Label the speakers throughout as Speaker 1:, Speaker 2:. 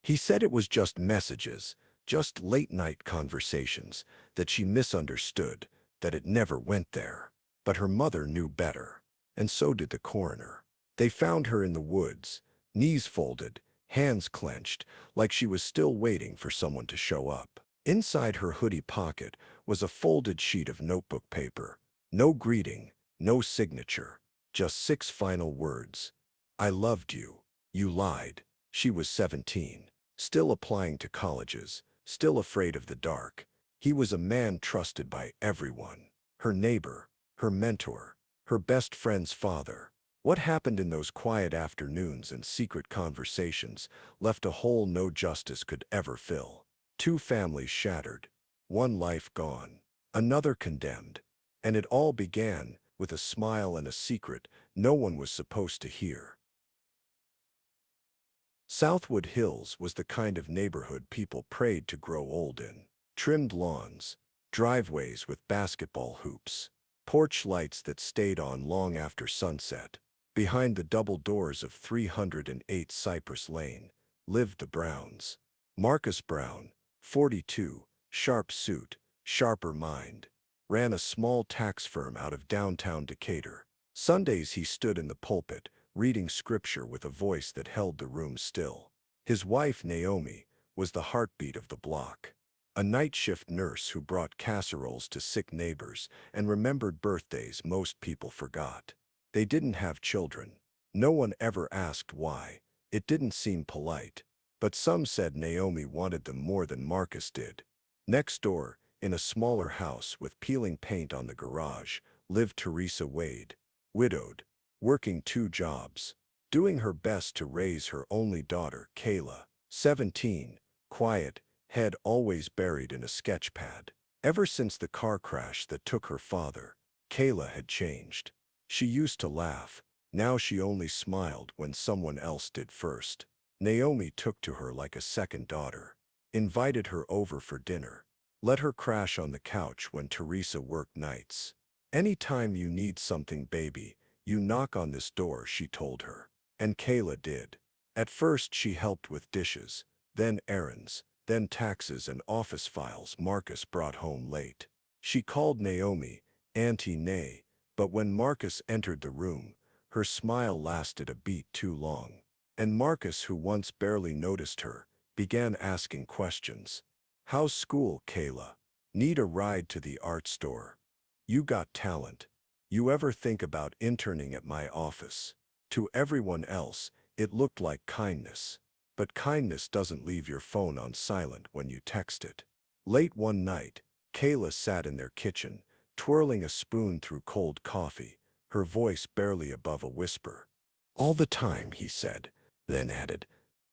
Speaker 1: He said it was just messages, just late-night conversations, that she misunderstood, that it never went there. But her mother knew better, and so did the coroner. They found her in the woods, knees folded, hands clenched, like she was still waiting for someone to show up. Inside her hoodie pocket was a folded sheet of notebook paper. No greeting, no signature, just 6 final words. I loved you. You lied. She was 17, still applying to colleges, still afraid of the dark. He was a man trusted by everyone. Her neighbor, her mentor, her best friend's father. What happened in those quiet afternoons and secret conversations left a hole no justice could ever fill. 2 families shattered, 1 life gone, another condemned. And it all began with a smile and a secret no one was supposed to hear. Southwood Hills was the kind of neighborhood people prayed to grow old in. Trimmed lawns, driveways with basketball hoops, porch lights that stayed on long after sunset. Behind the double doors of 308 Cypress Lane lived the Browns. Marcus Brown, 42, sharp suit, sharper mind, ran a small tax firm out of downtown Decatur. Sundays he stood in the pulpit, reading scripture with a voice that held the room still. His wife, Naomi, was the heartbeat of the block. A night shift nurse who brought casseroles to sick neighbors and remembered birthdays most people forgot. They didn't have children. No one ever asked why. It didn't seem polite. But some said Naomi wanted them more than Marcus did. Next door, in a smaller house with peeling paint on the garage, lived Teresa Wade, widowed, working 2 jobs, doing her best to raise her only daughter, Kayla, 17, quiet, head always buried in a sketch pad. Ever since the car crash that took her father, Kayla had changed. She used to laugh. Now she only smiled when someone else did first. Naomi took to her like a second daughter, invited her over for dinner, let her crash on the couch when Teresa worked nights. Anytime you need something, baby, you knock on this door, she told her. And Kayla did. At first she helped with dishes, then errands, then taxes and office files Marcus brought home late. She called Naomi Auntie Nay, but when Marcus entered the room, her smile lasted a beat too long. And Marcus, who once barely noticed her, began asking questions. How's school, Kayla? Need a ride to the art store? You got talent. You ever think about interning at my office? To everyone else, it looked like kindness. But kindness doesn't leave your phone on silent when you text it. Late one night, Kayla sat in their kitchen, twirling a spoon through cold coffee, her voice barely above a whisper. All the time, he said, then added,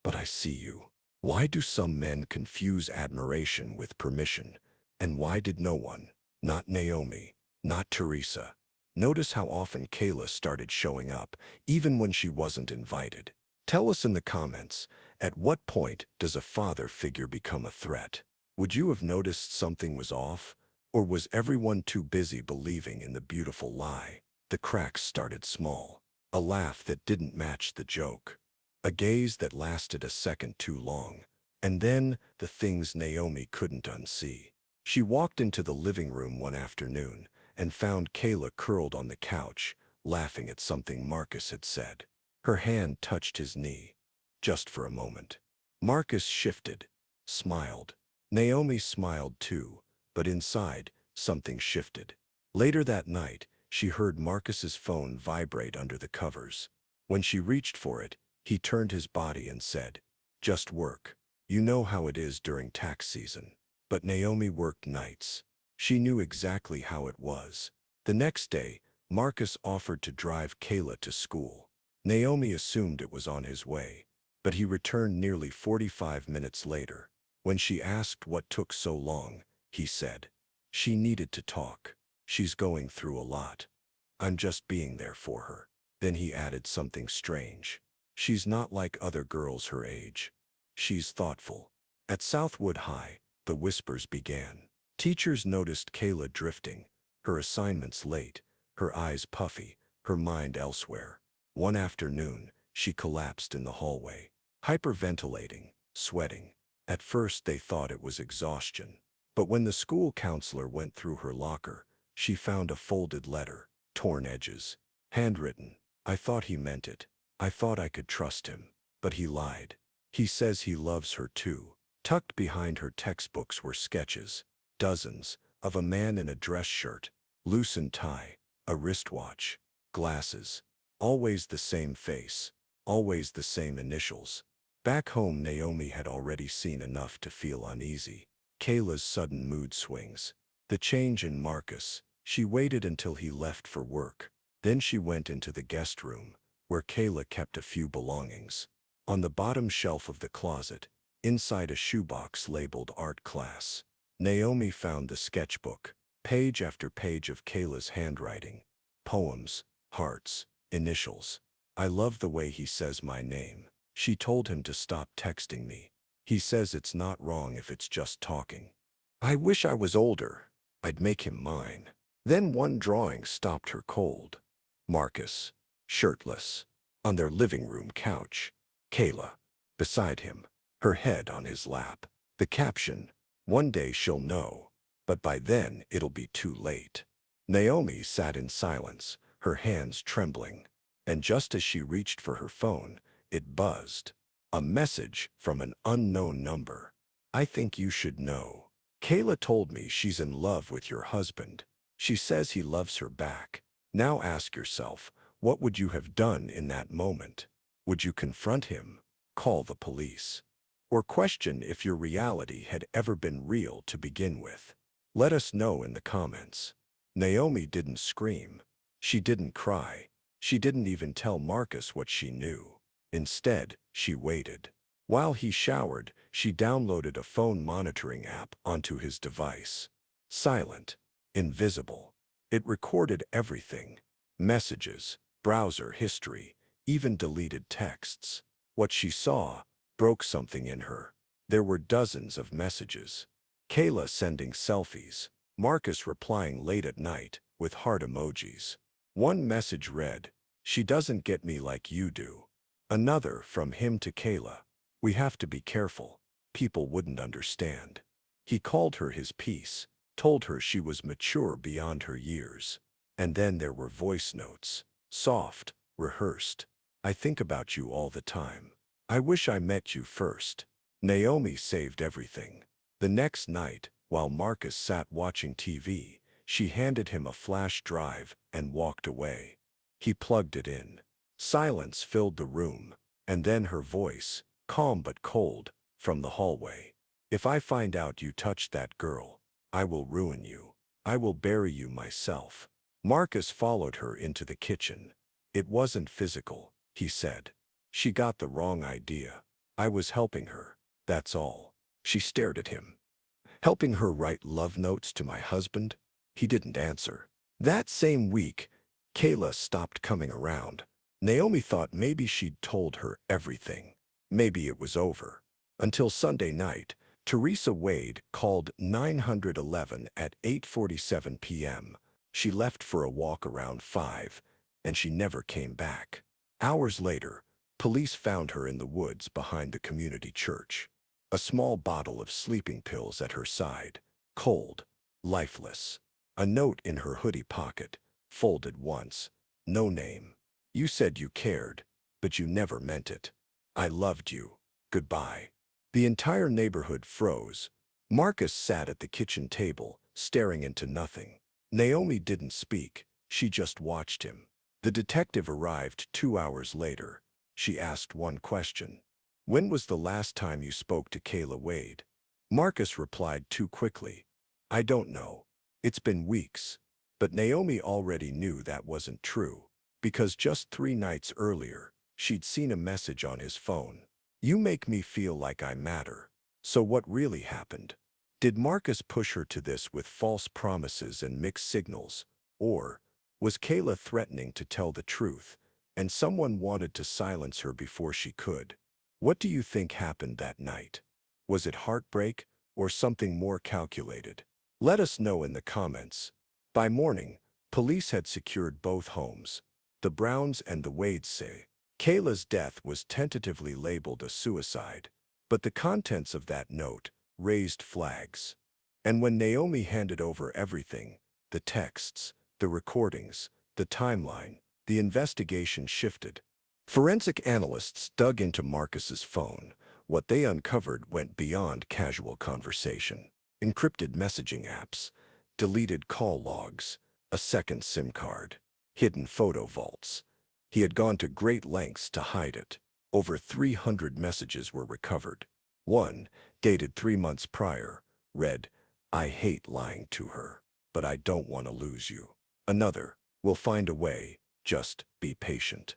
Speaker 1: but I see you. Why do some men confuse admiration with permission? And why did no one, not Naomi, not Teresa? Notice how often Kayla started showing up, even when she wasn't invited. Tell us in the comments, at what point does a father figure become a threat? Would you have noticed something was off? Or was everyone too busy believing in the beautiful lie? The cracks started small. A laugh that didn't match the joke. A gaze that lasted a second too long. And then the things Naomi couldn't unsee. She walked into the living room one afternoon and found Kayla curled on the couch, laughing at something Marcus had said. Her hand touched his knee, just for a moment. Marcus shifted, smiled. Naomi smiled too, but inside, something shifted. Later that night, she heard Marcus's phone vibrate under the covers. When she reached for it, he turned his body and said, "Just work. You know how it is during tax season." But Naomi worked nights. She knew exactly how it was. The next day, Marcus offered to drive Kayla to school. Naomi assumed it was on his way, but he returned nearly 45 minutes later. When she asked what took so long, he said, "She needed to talk. She's going through a lot. I'm just being there for her." Then he added something strange. "She's not like other girls her age. She's thoughtful." At Southwood High, the whispers began. Teachers noticed Kayla drifting, her assignments late, her eyes puffy, her mind elsewhere. One afternoon, she collapsed in the hallway, hyperventilating, sweating. At first they thought it was exhaustion. But when the school counselor went through her locker, she found a folded letter, torn edges, handwritten. I thought he meant it. I thought I could trust him. But he lied. He says he loves her too. Tucked behind her textbooks were sketches, dozens, of a man in a dress shirt, loosened tie, a wristwatch, glasses. Always the same face, always the same initials. Back home, Naomi had already seen enough to feel uneasy. Kayla's sudden mood swings. The change in Marcus. She waited until he left for work. Then she went into the guest room, where Kayla kept a few belongings. On the bottom shelf of the closet, inside a shoebox labeled art class, Naomi found the sketchbook, page after page of Kayla's handwriting. Poems, hearts, initials. I love the way he says my name. She told him to stop texting me. He says it's not wrong if it's just talking. I wish I was older. I'd make him mine. Then one drawing stopped her cold. Marcus, shirtless, on their living room couch. Kayla, beside him, her head on his lap. The caption, one day she'll know, but by then it'll be too late. Naomi sat in silence, her hands trembling. And just as she reached for her phone, it buzzed. A message from an unknown number. I think you should know. Kayla told me she's in love with your husband. She says he loves her back. Now ask yourself, what would you have done in that moment? Would you confront him, call the police, or question if your reality had ever been real to begin with? Let us know in the comments. Naomi didn't scream. She didn't cry. She didn't even tell Marcus what she knew. Instead, she waited. While he showered, she downloaded a phone monitoring app onto his device. Silent, invisible. It recorded everything. Messages, browser history, even deleted texts. What she saw broke something in her. There were dozens of messages. Kayla sending selfies. Marcus replying late at night with heart emojis. One message read, "She doesn't get me like you do." Another from him to Kayla. "We have to be careful. People wouldn't understand." He called her his piece, told her she was mature beyond her years. And then there were voice notes. Soft, rehearsed. "I think about you all the time. I wish I met you first." Naomi saved everything. The next night, while Marcus sat watching TV, she handed him a flash drive and walked away. He plugged it in. Silence filled the room, and then her voice, calm but cold, from the hallway. "If I find out you touched that girl, I will ruin you. I will bury you myself." Marcus followed her into the kitchen. "It wasn't physical," he said. "She got the wrong idea. I was helping her, that's all." She stared at him. "Helping her write love notes to my husband?" He didn't answer. That same week, Kayla stopped coming around. Naomi thought maybe she'd told her everything. Maybe it was over. Until Sunday night, Teresa Wade called 911 at 8:47 p.m. She left for a walk around 5, and she never came back. Hours later, police found her in the woods behind the community church. A small bottle of sleeping pills at her side, cold, lifeless. A note in her hoodie pocket, folded once. No name. "You said you cared, but you never meant it. I loved you. Goodbye." The entire neighborhood froze. Marcus sat at the kitchen table, staring into nothing. Naomi didn't speak. She just watched him. The detective arrived 2 hours later. She asked one question. "When was the last time you spoke to Kayla Wade?" Marcus replied too quickly. "I don't know. It's been weeks." But Naomi already knew that wasn't true, because just 3 nights earlier, she'd seen a message on his phone. "You make me feel like I matter." So what really happened? Did Marcus push her to this with false promises and mixed signals? Or was Kayla threatening to tell the truth, and someone wanted to silence her before she could? What do you think happened that night? Was it heartbreak or something more calculated? Let us know in the comments. By morning, police had secured both homes. The Browns and the Wades say Kayla's death was tentatively labeled a suicide, But the contents of that note raised flags. And when Naomi handed over everything, the texts, the recordings, the timeline, the investigation shifted. Forensic analysts dug into Marcus's phone. What they uncovered went beyond casual conversation. Encrypted messaging apps, deleted call logs, a second SIM card, hidden photo vaults. He had gone to great lengths to hide it. Over 300 messages were recovered. One, dated 3 months prior, read, "I hate lying to her, but I don't want to lose you." Another, "We'll find a way, just be patient."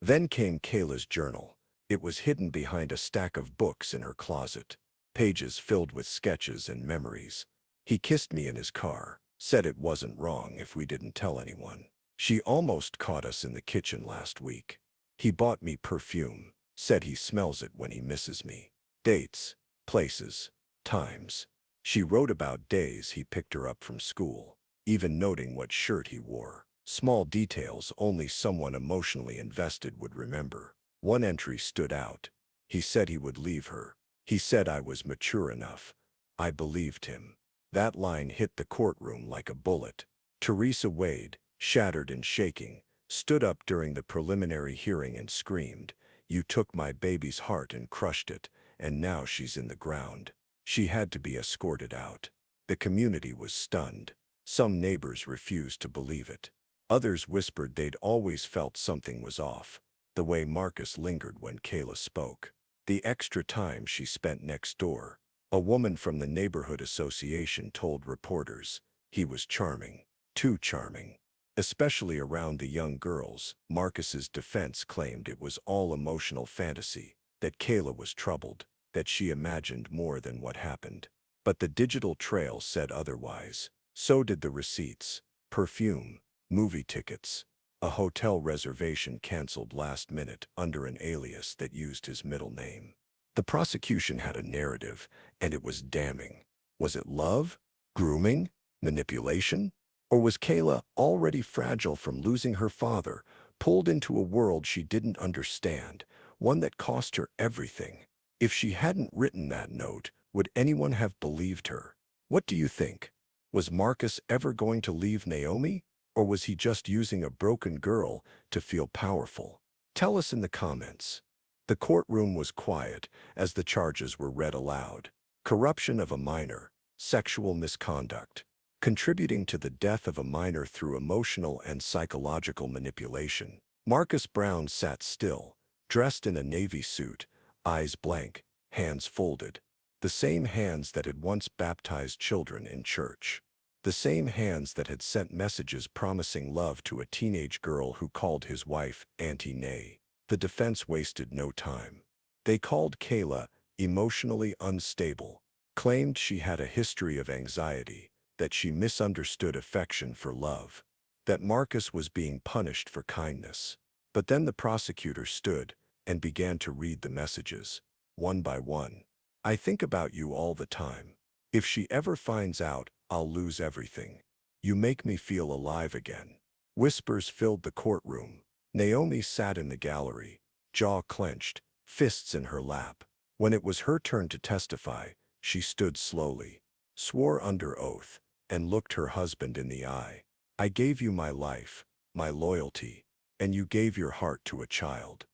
Speaker 1: Then came Kayla's journal. It was hidden behind a stack of books in her closet, pages filled with sketches and memories. "He kissed me in his car, said it wasn't wrong if we didn't tell anyone. She almost caught us in the kitchen last week. He bought me perfume, said he smells it when he misses me. Dates, places, times." She wrote about days he picked her up from school, even noting what shirt he wore. Small details only someone emotionally invested would remember. One entry stood out. "He said he would leave her. He said I was mature enough. I believed him." That line hit the courtroom like a bullet. Teresa Wade, shattered and shaking, stood up during the preliminary hearing and screamed, "You took my baby's heart and crushed it, and now she's in the ground." She had to be escorted out. The community was stunned. Some neighbors refused to believe it. Others whispered they'd always felt something was off, the way Marcus lingered when Kayla spoke. The extra time she spent next door. A woman from the neighborhood association told reporters, "He was charming, too charming." Especially around the young girls. Marcus's defense claimed it was all emotional fantasy, that Kayla was troubled, that she imagined more than what happened. But the digital trail said otherwise. So did the receipts, perfume, movie tickets, a hotel reservation canceled last minute under an alias that used his middle name. The prosecution had a narrative, and it was damning. Was it love? Grooming? Manipulation? Or was Kayla, already fragile from losing her father, pulled into a world she didn't understand, one that cost her everything? If she hadn't written that note, would anyone have believed her? What do you think? Was Marcus ever going to leave Naomi? Or was he just using a broken girl to feel powerful? Tell us in the comments. The courtroom was quiet as the charges were read aloud. Corruption of a minor, sexual misconduct, contributing to the death of a minor through emotional and psychological manipulation. Marcus Brown sat still, dressed in a navy suit, eyes blank, hands folded. The same hands that had once baptized children in church. The same hands that had sent messages promising love to a teenage girl who called his wife Auntie Nay. The defense wasted no time. They called Kayla emotionally unstable, claimed she had a history of anxiety, that she misunderstood affection for love, that Marcus was being punished for kindness. But then the prosecutor stood and began to read the messages, one by one. "I think about you all the time. If she ever finds out, I'll lose everything. You make me feel alive again." Whispers filled the courtroom. Naomi sat in the gallery, jaw clenched, fists in her lap. When it was her turn to testify, she stood slowly, swore under oath, and looked her husband in the eye. "I gave you my life, my loyalty, and you gave your heart to a child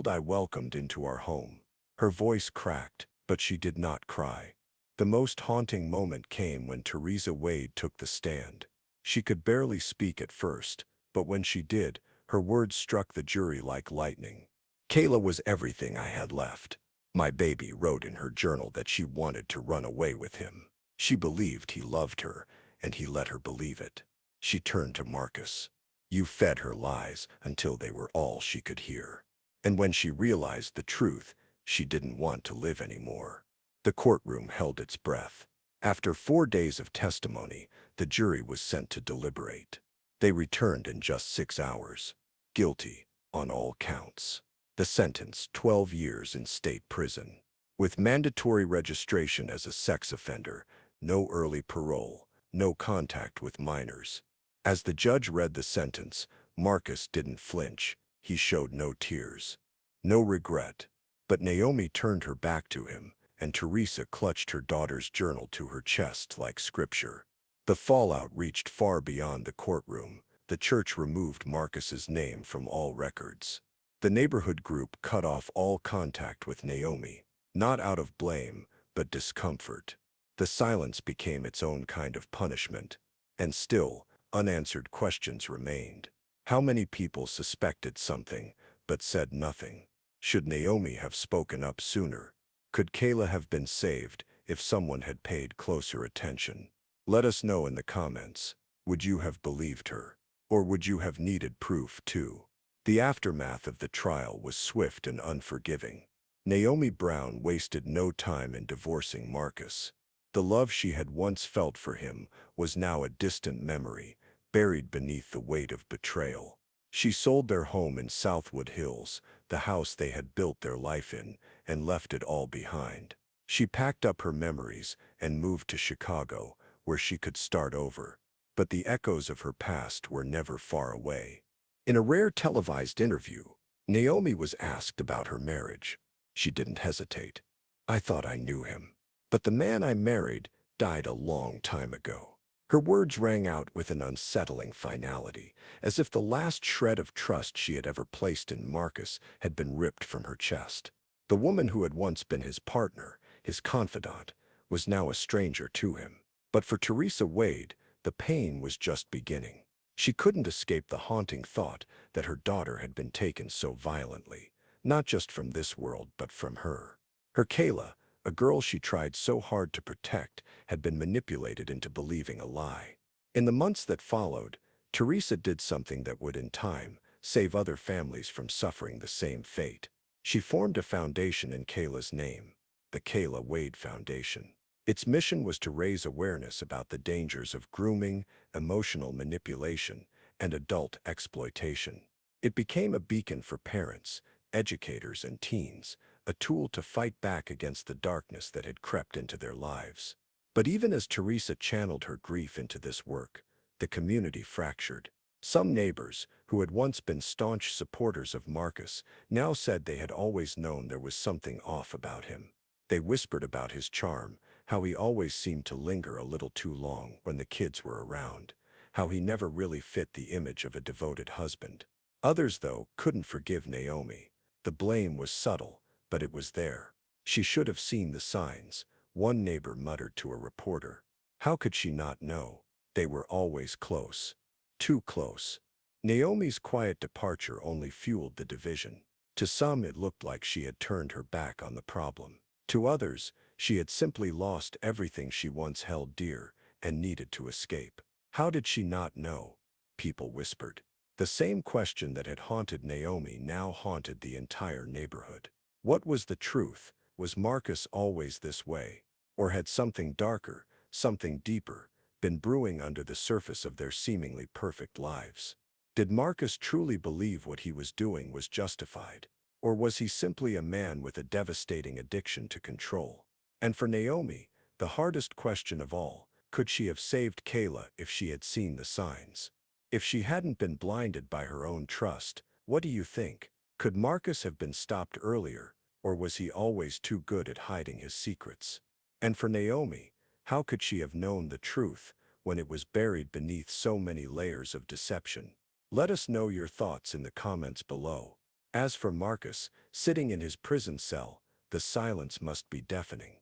Speaker 1: I welcomed into our home." Her voice cracked, but she did not cry. The most haunting moment came when Teresa Wade took the stand. She could barely speak at first, but when she did, her words struck the jury like lightning. "Kayla was everything I had left. My baby wrote in her journal that she wanted to run away with him. She believed he loved her, and he let her believe it." She turned to Marcus. "You fed her lies until they were all she could hear. And when she realized the truth, she didn't want to live anymore." The courtroom held its breath. After 4 days of testimony, the jury was sent to deliberate. They returned in just 6 hours. Guilty on all counts. The sentence, 12 years in state prison, with mandatory registration as a sex offender, no early parole, no contact with minors. As the judge read the sentence, Marcus didn't flinch. He showed no tears, no regret, But Naomi turned her back to him, and Teresa clutched her daughter's journal to her chest like scripture. The fallout reached far beyond the courtroom. The church removed Marcus's name from all records. The neighborhood group cut off all contact with Naomi, not out of blame, but discomfort. The silence became its own kind of punishment. And still, unanswered questions remained. How many people suspected something, but said nothing? Should Naomi have spoken up sooner? Could Kayla have been saved if someone had paid closer attention? Let us know in the comments. Would you have believed her? Or would you have needed proof too? The aftermath of the trial was swift and unforgiving. Naomi Brown wasted no time in divorcing Marcus. The love she had once felt for him was now a distant memory, buried beneath the weight of betrayal. She sold their home in Southwood Hills, the house they had built their life in, and left it all behind. She packed up her memories and moved to Chicago, where she could start over. But the echoes of her past were never far away. In a rare televised interview, Naomi was asked about her marriage. She didn't hesitate. "I thought I knew him. But the man I married died a long time ago." Her words rang out with an unsettling finality, as if the last shred of trust she had ever placed in Marcus had been ripped from her chest. The woman who had once been his partner, his confidant, was now a stranger to him. But for Teresa Wade, the pain was just beginning. She couldn't escape the haunting thought that her daughter had been taken so violently, not just from this world but from her. Her Kayla, a girl she tried so hard to protect, had been manipulated into believing a lie. In the months that followed, Teresa did something that would, in time, save other families from suffering the same fate. She formed a foundation in Kayla's name, the Kayla Wade Foundation. Its mission was to raise awareness about the dangers of grooming, emotional manipulation, and adult exploitation. It became a beacon for parents, educators, and teens, a tool to fight back against the darkness that had crept into their lives. But even as Teresa channeled her grief into this work, the community fractured. Some neighbors, who had once been staunch supporters of Marcus, now said they had always known there was something off about him. They whispered about his charm, how he always seemed to linger a little too long when the kids were around, how he never really fit the image of a devoted husband. Others, though, couldn't forgive Naomi. The blame was subtle, but it was there. She should have seen the signs, one neighbor muttered to a reporter. How could she not know? They were always close. Too close. Naomi's quiet departure only fueled the division. To some, it looked like she had turned her back on the problem. To others, she had simply lost everything she once held dear and needed to escape. How did she not know? People whispered. The same question that had haunted Naomi now haunted the entire neighborhood. What was the truth? Was Marcus always this way? Or had something darker, something deeper, been brewing under the surface of their seemingly perfect lives? Did Marcus truly believe what he was doing was justified? Or was he simply a man with a devastating addiction to control? And for Naomi, the hardest question of all, could she have saved Kayla if she had seen the signs? If she hadn't been blinded by her own trust, what do you think? Could Marcus have been stopped earlier, or was he always too good at hiding his secrets? And for Naomi, how could she have known the truth when it was buried beneath so many layers of deception? Let us know your thoughts in the comments below. As for Marcus, sitting in his prison cell, the silence must be deafening.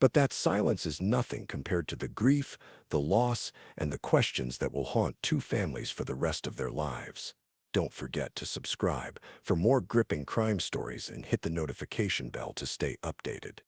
Speaker 1: But that silence is nothing compared to the grief, the loss, and the questions that will haunt two families for the rest of their lives. Don't forget to subscribe for more gripping crime stories and hit the notification bell to stay updated.